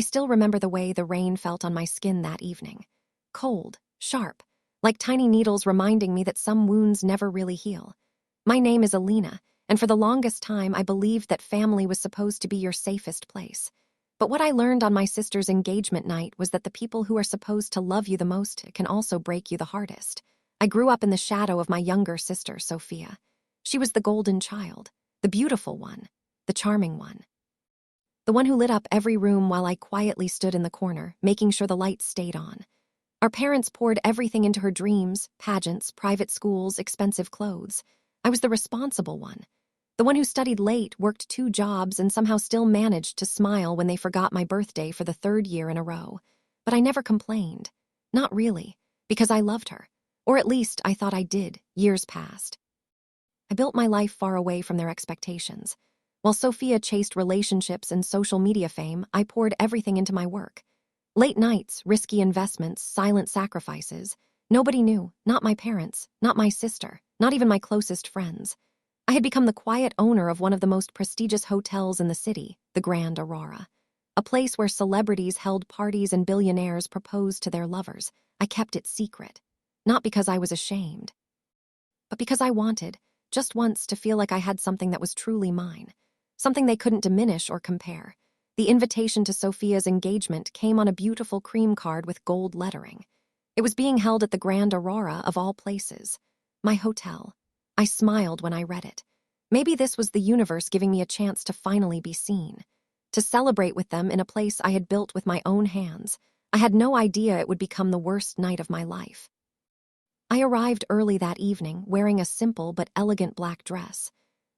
I still remember the way the rain felt on my skin that evening. Cold, sharp, like tiny needles reminding me that some wounds never really heal. My name is Alina, and for the longest time I believed that family was supposed to be your safest place. But what I learned on my sister's engagement night was that the people who are supposed to love you the most can also break you the hardest. I grew up in the shadow of my younger sister, Sophia. She was the golden child, the beautiful one, the charming one. The one who lit up every room while I quietly stood in the corner, making sure the lights stayed on. Our parents poured everything into her dreams, pageants, private schools, expensive clothes. I was the responsible one. The one who studied late, worked 2 jobs, and somehow still managed to smile when they forgot my birthday for the 3rd year in a row. But I never complained. Not really, because I loved her. Or at least I thought I did, years past. I built my life far away from their expectations. While Sophia chased relationships and social media fame, I poured everything into my work. Late nights, risky investments, silent sacrifices. Nobody knew, not my parents, not my sister, not even my closest friends. I had become the quiet owner of one of the most prestigious hotels in the city, the Grand Aurora. A place where celebrities held parties and billionaires proposed to their lovers. I kept it secret. Not because I was ashamed, but because I wanted, just once, to feel like I had something that was truly mine. Something they couldn't diminish or compare. The invitation to Sophia's engagement came on a beautiful cream card with gold lettering. It was being held at the Grand Aurora of all places. My hotel. I smiled when I read it. Maybe this was the universe giving me a chance to finally be seen. To celebrate with them in a place I had built with my own hands. I had no idea it would become the worst night of my life. I arrived early that evening, wearing a simple but elegant black dress.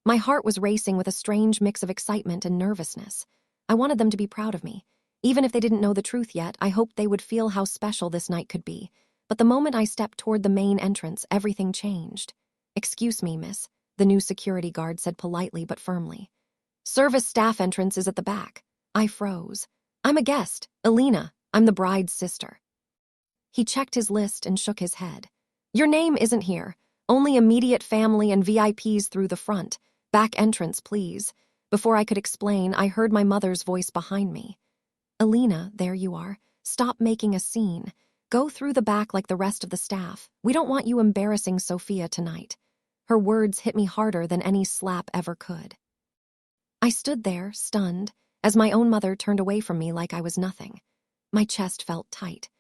My heart was racing with a strange mix of excitement and nervousness. I wanted them to be proud of me. Even if they didn't know the truth yet, I hoped they would feel how special this night could be. But the moment I stepped toward the main entrance, everything changed. "Excuse me, miss," the new security guard said politely but firmly. "Service staff entrance is at the back." I froze. "I'm a guest, Alina. I'm the bride's sister." He checked his list and shook his head. "Your name isn't here. Only immediate family and VIPs through the front. Back entrance, please." Before I could explain, I heard my mother's voice behind me. "Alina, there you are. Stop making a scene. Go through the back like the rest of the staff. We don't want you embarrassing Sophia tonight." Her words hit me harder than any slap ever could. I stood there, stunned, as my own mother turned away from me like I was nothing. My chest felt tight.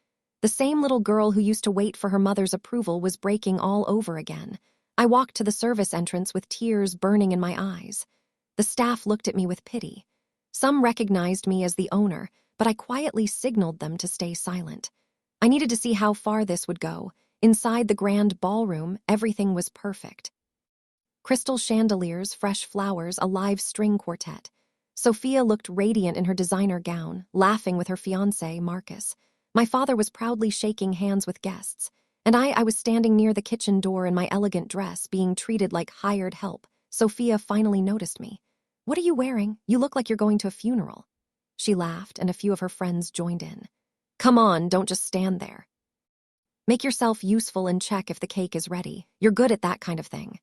The same little girl who used to wait for her mother's approval was breaking all over again. I walked to the service entrance with tears burning in my eyes. The staff looked at me with pity. Some recognized me as the owner, but I quietly signaled them to stay silent. I needed to see how far this would go. Inside the grand ballroom, everything was perfect. Crystal chandeliers, fresh flowers, a live string quartet. Sophia looked radiant in her designer gown, laughing with her fiancé, Marcus. My father was proudly shaking hands with guests, and I was standing near the kitchen door in my elegant dress, being treated like hired help. Sophia finally noticed me. "What are you wearing? You look like you're going to a funeral." She laughed, and a few of her friends joined in. "Come on, don't just stand there. Make yourself useful and check if the cake is ready. You're good at that kind of thing."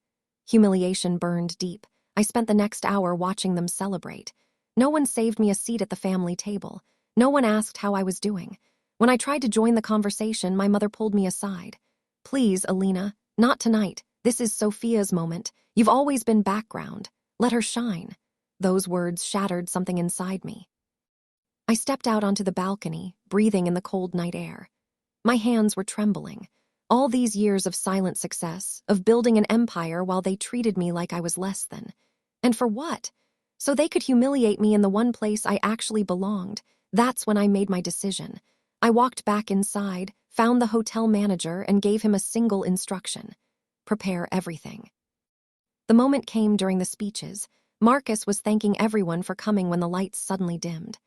Humiliation burned deep. I spent the next hour watching them celebrate. No one saved me a seat at the family table. No one asked how I was doing. When I tried to join the conversation, my mother pulled me aside. "Please, Alina, not tonight. This is Sophia's moment. You've always been background. Let her shine." Those words shattered something inside me. I stepped out onto the balcony, breathing in the cold night air. My hands were trembling. All these years of silent success, of building an empire while they treated me like I was less than. And for what? So they could humiliate me in the one place I actually belonged. That's when I made my decision. I walked back inside, found the hotel manager, and gave him a single instruction: prepare everything. The moment came during the speeches. Marcus was thanking everyone for coming when the lights suddenly dimmed.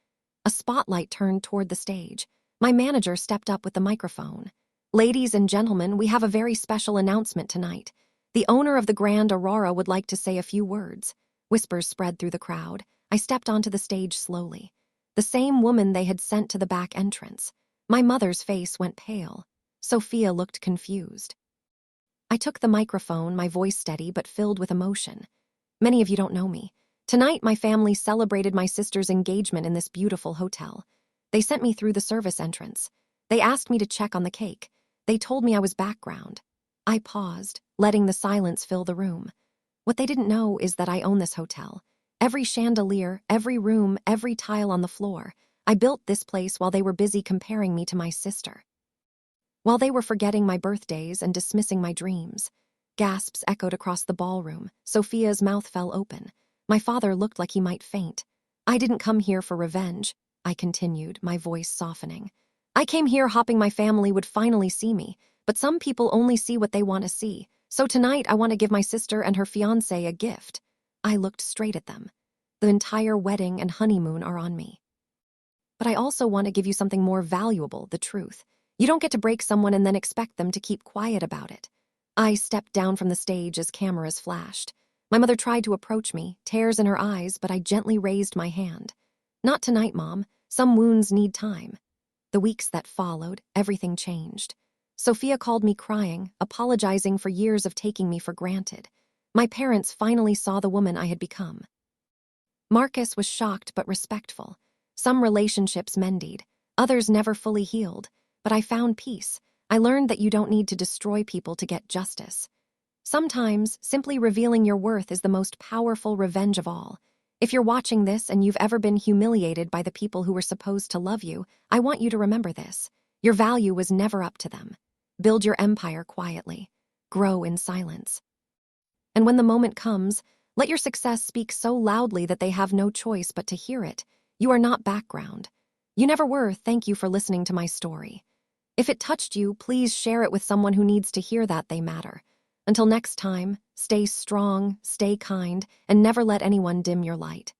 A spotlight turned toward the stage. My manager stepped up with the microphone. "Ladies and gentlemen, we have a very special announcement tonight. The owner of the Grand Aurora would like to say a few words." Whispers spread through the crowd. I stepped onto the stage slowly. The same woman they had sent to the back entrance. My mother's face went pale. Sophia looked confused. I took the microphone, my voice steady but filled with emotion. "Many of you don't know me. Tonight, my family celebrated my sister's engagement in this beautiful hotel. They sent me through the service entrance. They asked me to check on the cake. They told me I was background. I paused, letting the silence fill the room. What they didn't know is that I own this hotel. Every chandelier, every room, every tile on the floor. I built this place while they were busy comparing me to my sister. While they were forgetting my birthdays and dismissing my dreams. Gasps echoed across the ballroom. Sophia's mouth fell open. My father looked like he might faint. I didn't come here for revenge, I continued, my voice softening. I came here hoping my family would finally see me, but some people only see what they want to see. So tonight I want to give my sister and her fiancé a gift. I looked straight at them. The entire wedding and honeymoon are on me. But I also want to give you something more valuable, the truth. You don't get to break someone and then expect them to keep quiet about it. I stepped down from the stage as cameras flashed. My mother tried to approach me, tears in her eyes, but I gently raised my hand. Not tonight, Mom. Some wounds need time. The weeks that followed, everything changed. Sophia called me crying, apologizing for years of taking me for granted. My parents finally saw the woman I had become. Marcus was shocked but respectful. Some relationships mended, others never fully healed, but I found peace. I learned that you don't need to destroy people to get justice. Sometimes, simply revealing your worth is the most powerful revenge of all. If you're watching this and you've ever been humiliated by the people who were supposed to love you, I want you to remember this. Your value was never up to them. Build your empire quietly. Grow in silence. And when the moment comes, let your success speak so loudly that they have no choice but to hear it. You are not background. You never were. Thank you for listening to my story. If it touched you, please share it with someone who needs to hear that they matter. Until next time, stay strong, stay kind, and never let anyone dim your light.